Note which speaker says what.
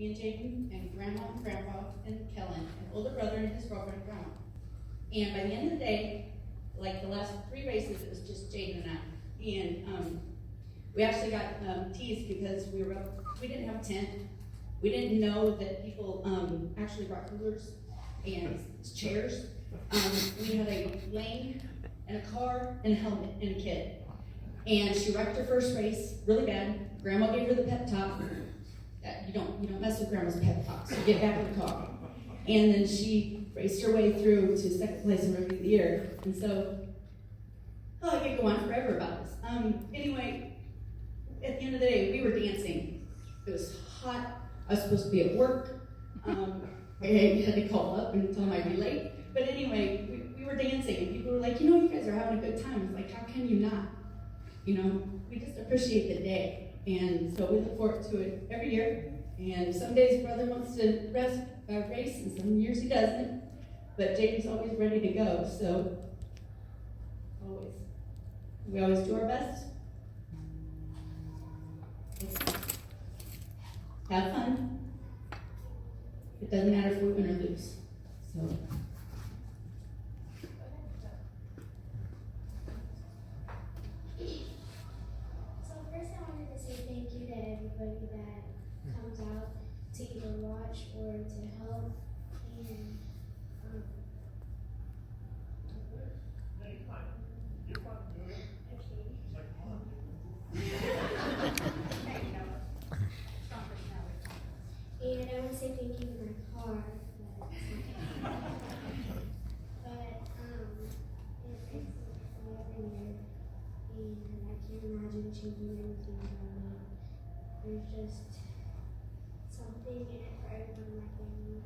Speaker 1: me and Jaden and Grandma and Grandpa and Kellen, and older brother and his girlfriend and Grandma. And by the end of the day, like the last 3 races, it was just Jaden and I. And we actually got teased because we didn't have a tent. We didn't know that people actually brought coolers and chairs. We had a lane and a car and a helmet and a kid. And she wrecked her first race really bad. Grandma gave her the pep talk. You don't mess with Grandma's pep talk, so get back in the car. And then she raced her way through to 2nd place in Rookie of the Year. And so, I could go on forever about this. Anyway, at the end of the day, we were dancing. It was hot. I was supposed to be at work. I had to call up and tell them I'd be late. But anyway, we were dancing, and people were like, you guys are having a good time. It's like, how can you not? We just appreciate the day. And so we look forward to it every year. And some days brother wants to race, and some years he doesn't. But Jaden's always ready to go. So we always do our best. Have fun. It doesn't matter if we win or lose. So.
Speaker 2: First, I wanted to say thank you to everybody that comes out to either watch or to help. And and I want to say thank you to my car. But it fixes me every year. And I can't imagine changing anything about it. There's just something in it for everyone in my family.